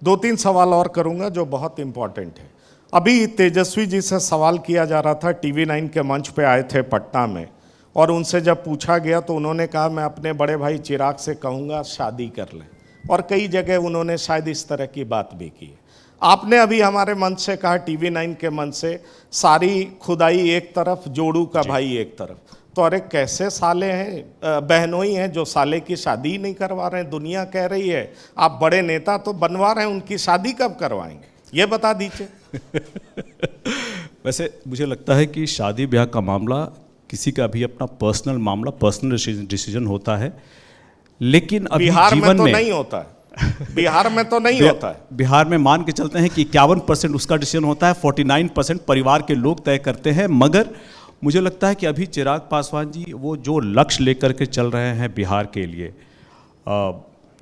दो तीन सवाल और करूंगा जो बहुत इंपॉर्टेंट है। अभी तेजस्वी जी से सवाल किया जा रहा था, TV9 के मंच पे आए थे पटना में, और उनसे जब पूछा गया तो उन्होंने कहा मैं अपने बड़े भाई चिराग से कहूँगा शादी कर लें, और कई जगह उन्होंने शायद इस तरह की बात भी की है। आपने अभी हमारे मंच से कहा, TV9 के मंच से, सारी खुदाई एक तरफ, जोड़ू का भाई एक तरफ। तो अरे कैसे साले हैं, बहनोई हैं जो साले की शादी ही नहीं करवा रहे हैं। दुनिया कह रही है आप बड़े नेता तो बनवा रहे हैं, उनकी शादी कब करवाएंगे, ये बता दीजिए। वैसे मुझे लगता है कि शादी ब्याह का मामला किसी का भी अपना पर्सनल मामला, पर्सनल डिसीजन होता है, लेकिन अभी बिहार जीवन में तो नहीं होता है। बिहार में तो नहीं होता है। बिहार में मान के चलते हैं कि 51% उसका डिसीजन होता है, 49% परिवार के लोग तय करते हैं। मगर मुझे लगता है कि अभी चिराग पासवान जी वो जो लक्ष्य लेकर के चल रहे हैं बिहार के लिए,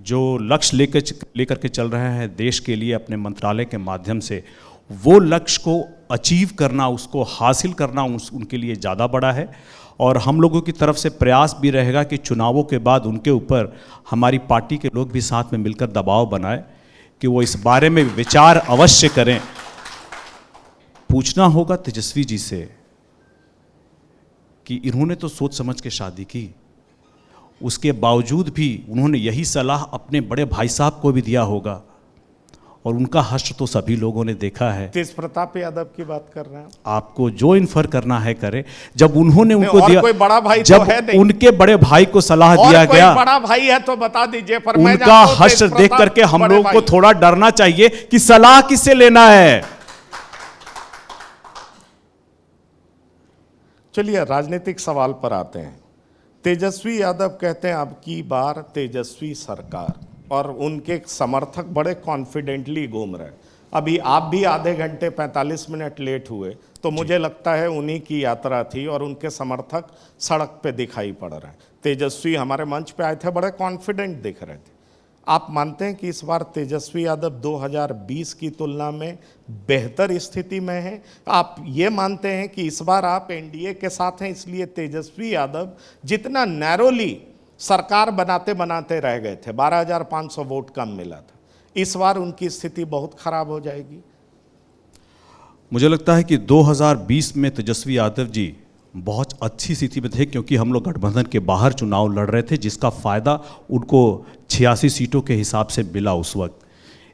जो लक्ष्य लेकर के चल रहे हैं देश के लिए अपने मंत्रालय के माध्यम से, वो लक्ष्य को अचीव करना, उसको हासिल करना उनके लिए ज़्यादा बड़ा है। और हम लोगों की तरफ से प्रयास भी रहेगा कि चुनावों के बाद उनके ऊपर हमारी पार्टी के लोग भी साथ में मिलकर दबाव बनाए कि वो इस बारे में विचार अवश्य करें। पूछना होगा तेजस्वी जी से कि इन्होंने तो सोच समझ के शादी की, उसके बावजूद भी उन्होंने यही सलाह अपने बड़े भाई साहब को भी दिया होगा, और उनका हश्र तो सभी लोगों ने देखा है। तेज प्रताप यादव की बात कर रहे हैं आपको जो इन्फर करना है करे। जब उन्होंने उनको और दिया, कोई बड़ा भाई जब तो है नहीं, उनके बड़े भाई को सलाह दिया कोई गया, बड़ा भाई है तो बता दीजिए। पर उनका हश्र देख करके हम लोगों को थोड़ा डरना चाहिए कि सलाह किससे लेना है। चलिए राजनीतिक सवाल पर आते हैं। तेजस्वी यादव कहते हैं अब की बार तेजस्वी सरकार, और उनके समर्थक बड़े कॉन्फिडेंटली घूम रहे हैं। अभी आप भी आधे घंटे 45 मिनट लेट हुए, तो मुझे लगता है उन्हीं की यात्रा थी, और उनके समर्थक सड़क पे दिखाई पड़ रहे हैं। तेजस्वी हमारे मंच पे आए थे, बड़े कॉन्फिडेंट दिख रहे थे। आप मानते हैं कि इस बार तेजस्वी यादव 2020 की तुलना में बेहतर स्थिति में हैं? आप ये मानते हैं कि इस बार आप एनडीए के साथ हैं, इसलिए तेजस्वी यादव जितना नैरोली सरकार बनाते बनाते रह गए थे, 12,500 वोट कम मिला था, इस बार उनकी स्थिति बहुत खराब हो जाएगी? मुझे लगता है कि 2020 में तेजस्वी यादव जी बहुत अच्छी स्थिति में थे, क्योंकि हम लोग गठबंधन के बाहर चुनाव लड़ रहे थे, जिसका फ़ायदा उनको 86 सीटों के हिसाब से मिला उस वक्त।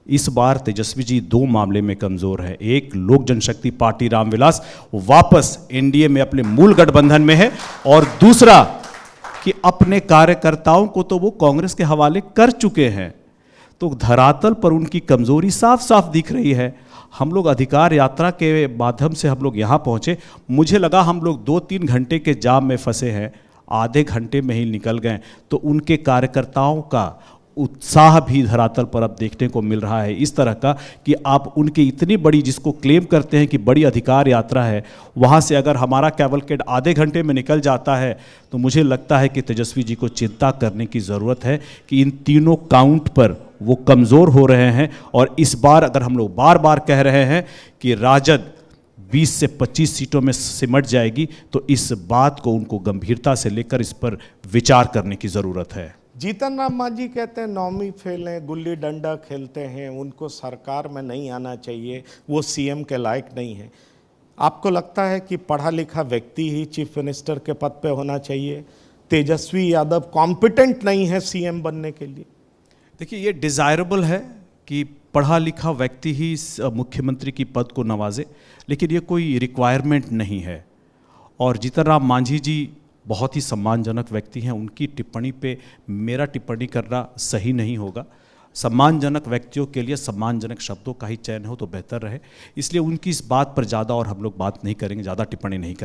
इस बार तेजस्वी जी दो मामले में कमज़ोर है। एक, लोक जनशक्ति पार्टी रामविलास वापस एनडीए में अपने मूल गठबंधन में है, और दूसरा कि अपने कार्यकर्ताओं को तो वो कांग्रेस के हवाले कर चुके हैं। तो धरातल पर उनकी कमज़ोरी साफ साफ दिख रही है। हम लोग अधिकार यात्रा के माध्यम से हम लोग यहाँ पहुँचे, मुझे लगा हम लोग 2-3 घंटे के जाम में फंसे हैं, आधे घंटे में ही निकल गए। तो उनके कार्यकर्ताओं का उत्साह भी धरातल पर अब देखने को मिल रहा है, इस तरह का कि आप उनकी इतनी बड़ी, जिसको क्लेम करते हैं कि बड़ी अधिकार यात्रा है, वहाँ से अगर हमारा कैवलकेड आधे घंटे में निकल जाता है, तो मुझे लगता है कि तेजस्वी जी को चिंता करने की ज़रूरत है कि इन तीनों काउंट पर वो कमज़ोर हो रहे हैं। और इस बार अगर हम लोग बार बार कह रहे हैं कि राजद 20 से 25 सीटों में सिमट जाएगी, तो इस बात को उनको गंभीरता से लेकर इस पर विचार करने की ज़रूरत है। जीतन राम मांझी कहते हैं 9वीं फेल हैं, गुल्ली डंडा खेलते हैं, उनको सरकार में नहीं आना चाहिए, वो सीएम के लायक नहीं है। आपको लगता है कि पढ़ा लिखा व्यक्ति ही चीफ मिनिस्टर के पद पे होना चाहिए? तेजस्वी यादव कॉम्पिटेंट नहीं है सीएम बनने के लिए? देखिए, ये डिज़ायरेबल है कि पढ़ा लिखा व्यक्ति ही मुख्यमंत्री की पद को नवाजे, लेकिन ये कोई रिक्वायरमेंट नहीं है। और जीतन राम मांझी जी बहुत ही सम्मानजनक व्यक्ति हैं, उनकी टिप्पणी पे मेरा टिप्पणी करना सही नहीं होगा। सम्मानजनक व्यक्तियों के लिए सम्मानजनक शब्दों का ही चयन हो तो बेहतर रहे, इसलिए उनकी इस बात पर ज़्यादा और हम लोग बात नहीं करेंगे, ज़्यादा टिप्पणी नहीं करेंगे।